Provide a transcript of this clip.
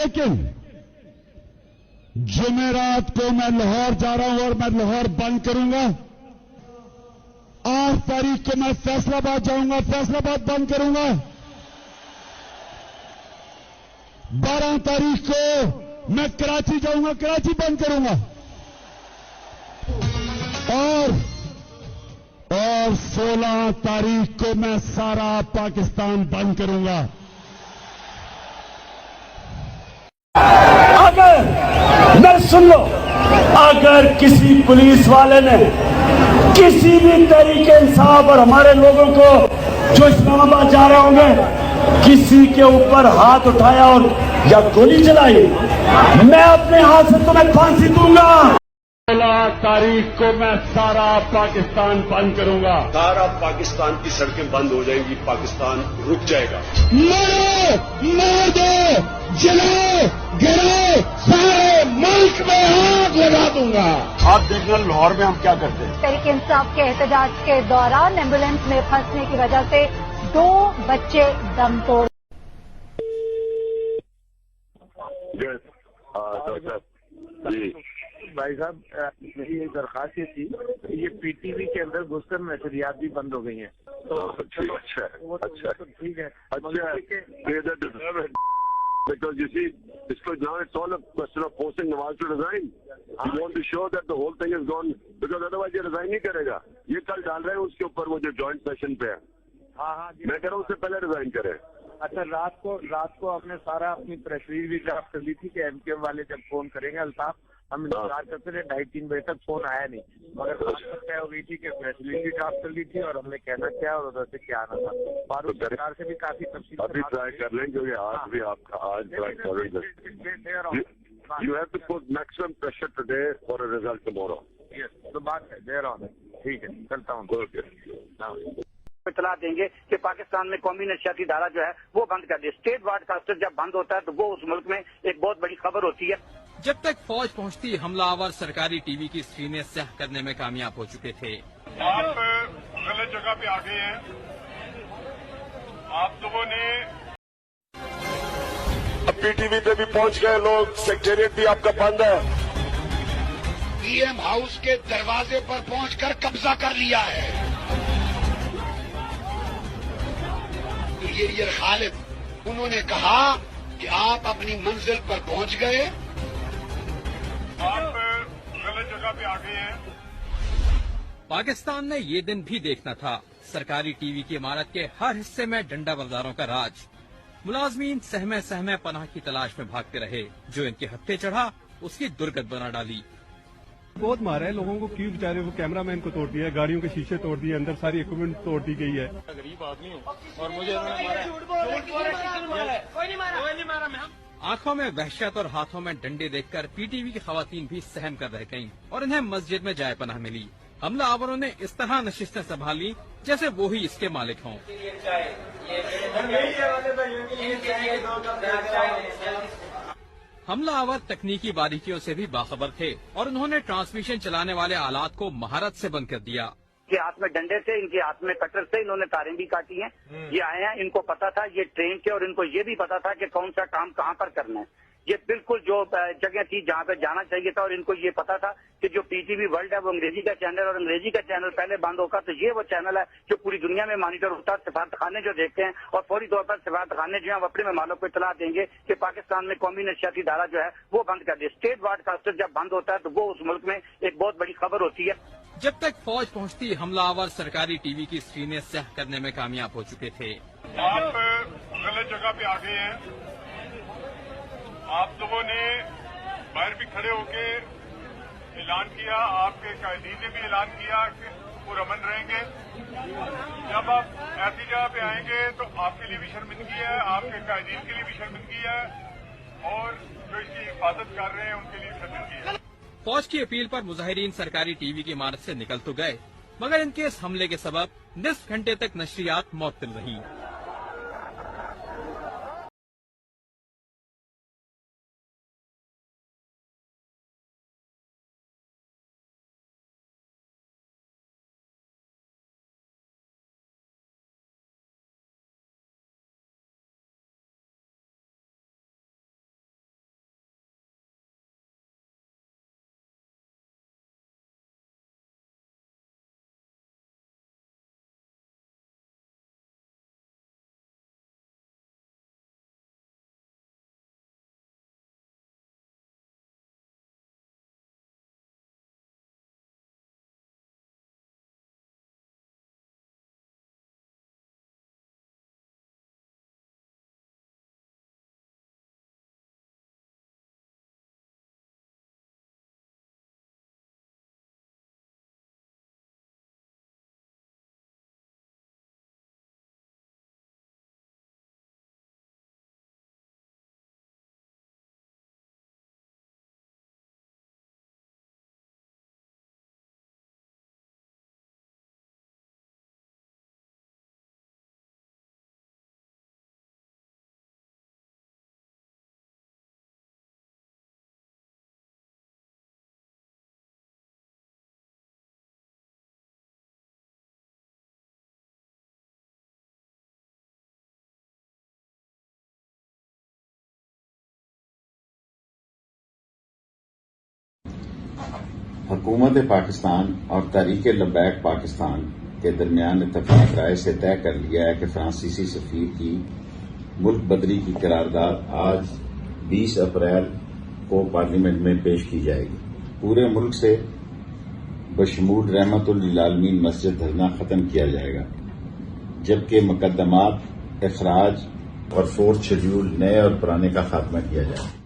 लेकिन जुमेरात को मैं लाहौर जा रहा हूं और मैं लाहौर बंद करूंगा। 8 तारीख को मैं फैसलाबाद जाऊंगा, फैसलाबाद बंद करूंगा। 12 तारीख को मैं कराची जाऊंगा, कराची बंद करूंगा। और 16 तारीख को मैं सारा पाकिस्तान बंद करूंगा। अगर सुन लो, अगर किसी पुलिस वाले ने किसी भी तरीके इंसाफ और हमारे लोगों को जो इस्लामाबाद जा रहे होंगे किसी के ऊपर हाथ उठाया और या गोली चलाई, मैं अपने हाथ से तुम्हें फांसी दूंगा। 16 तारीख को मैं सारा पाकिस्तान बंद करूंगा। सारा पाकिस्तान की सड़कें बंद हो जाएंगी, पाकिस्तान रुक जाएगा। मारो, मार दो, जलाओ, गिराओ, सारे मुल्क में आग लगा दूंगा। आप देखना लाहौर में हम क्या करते हैं। तहरीक इंसाफ के एहतजाज के दौरान एम्बुलेंस में फंसने की वजह से 2 बच्चे दम तोड़। जी भाई साहब, मेरी एक दरखास्त ये थी, ये पीटीवी के अंदर घुसकर नशरियात भी बंद हो गई हैं। तो अच्छा अच्छा ठीक है, because you see, now it's all a question of forcing Nawaz to resign. You want to show that the whole thing is gone, because otherwise ये resign नहीं करेगा। ये कल डाल रहे हैं उसके ऊपर वो जो जॉइंट सेशन पे है। हाँ, मैं कह रहा हूँ उससे पहले रिजाइन करे। अच्छा, रात को आपने सारा अपनी प्रेस रिलीज भी ड्राफ्ट कर ली थी कि एमकेएम वाले जब फोन करेंगे अल्ताफ, हम इंतजार करते रहे, 2:30-3 बजे तक फोन आया नहीं। मगर बात तय हो गई थी कि प्रेस रिलीज भी ड्राफ्ट कर ली थी और हमने कहना क्या और उधर से क्या आना था। फारूक सरकार से भी काफी तफसील अभी ट्राई कर लेंगे, क्योंकि आज भी आपका आज ट्राई करेंगे। You have to put maximum pressure today for a result tomorrow. Yes, तो बात है देर ऑन है। ठीक है, करता हूँ। इतला देंगे कि पाकिस्तान में कौमी नशियाती धारा जो है वो बंद कर दे। स्टेट ब्रॉडकास्टर जब बंद होता है तो वो उस मुल्क में एक बहुत बड़ी खबर होती है। जब तक फौज पहुंचती, हमलावर सरकारी टीवी की स्क्रीनें स्याह करने में कामयाब हो चुके थे। आप गलत जगह पे आ गए हैं। आप लोगों ने पीटीवी पे भी पहुंच गए लोग, सेक्रेटरिएट भी आपका बंद है। पीएम हाउस के दरवाजे पर पहुंचकर कब्जा कर लिया है। ये खालिद, उन्होंने कहा कि आप अपनी मंजिल पर पहुंच गए। आप गलत जगह पे आ गए हैं। पाकिस्तान ने ये दिन भी देखना था। सरकारी टीवी की इमारत के हर हिस्से में डंडा बरदारों का राज। मुलाजमीन सहमे सहमे पनाह की तलाश में भागते रहे। जो इनके हत्थे चढ़ा उसकी दुर्गत बना डाली। बहुत मारा है लोगों को, क्यों बेचारे वो कैमरामैन को तोड़ दिया है, गाड़ियों के शीशे तोड़ दिए, अंदर सारी इक्विपमेंट तोड़ दी गई है। गरीब आदमी हूँ और मुझे कोई नहीं मारा। आंखों में वहशत और हाथों में डंडे देखकर पीटीवी की खवातीन भी सहम कर रह गईं और इन्हें मस्जिद में जाए पनाह मिली। हमलावरों ने इस तरह नशिस्तें संभाली जैसे वो ही इसके मालिक हों। हमलावर तकनीकी बारीकियों से भी बाखबर थे और उन्होंने ट्रांसमिशन चलाने वाले आलात को महारत से बंद कर दिया। इनके हाथ में डंडे थे, इनके हाथ में कटर थे, इन्होंने तारें भी काटी हैं। ये आए हैं, इनको पता था ये ट्रेन के, और इनको ये भी पता था कि कौन सा काम कहाँ पर करना है। ये बिल्कुल जो जगह थी जहाँ पे जाना चाहिए था, और इनको ये पता था कि जो पीटीवी वर्ल्ड है वो अंग्रेजी का चैनल, और अंग्रेजी का चैनल पहले बंद होगा तो ये वो चैनल है जो पूरी दुनिया में मॉनिटर होता है। सिफारतखाने जो देखते हैं और फौरी तौर पर सिफारतखाने जो है अपने मेहमानों को इतला देंगे कि पाकिस्तान में कौमी नशियाती धारा जो है वो बंद कर दे। स्टेट ब्रॉडकास्टर जब बंद होता है तो वो उस मुल्क में एक बहुत बड़ी खबर होती है। जब तक फौज पहुंचती, हमलावर सरकारी टीवी की स्क्रीनें स्याह करने में कामयाब हो चुके थे। आप गलत जगह पे आ गए हैं। आप लोगों ने बाहर भी खड़े होके ऐलान किया, आपके कायदीन ने भी ऐलान किया कि पुरअमन रहेंगे। जब आप ऐसी जगह पे आएंगे तो आपके लिए भी शर्मिंदगी है, आपके कायदीन के लिए भी शर्मिंदगी है, और जो इसकी हिफाजत कर रहे हैं उनके लिए शर्मिंदगी है। फौज की अपील पर मुजाहिरीन सरकारी टीवी की इमारत से निकल तो गए, मगर इनके इस हमले के सबब निस्फ घंटे तक नशरियात मुअत्तल रही। हुकूमत पाकिस्तान और तहरीक लब्बैक पाकिस्तान के दरमियान इत्तफाक राय से तय कर लिया है कि फ्रांसीसी सफीर की मुल्क बदरी की करारदाद आज 20 अप्रैल को पार्लियामेंट में पेश की जाएगी। पूरे मुल्क से बशमूल रहमतुल आलमीन मस्जिद धरना खत्म किया जाएगा, जबकि मुकदमात, इखराज और फोर्थ शेड्यूल नए और पुराने का खात्मा किया जाएगा।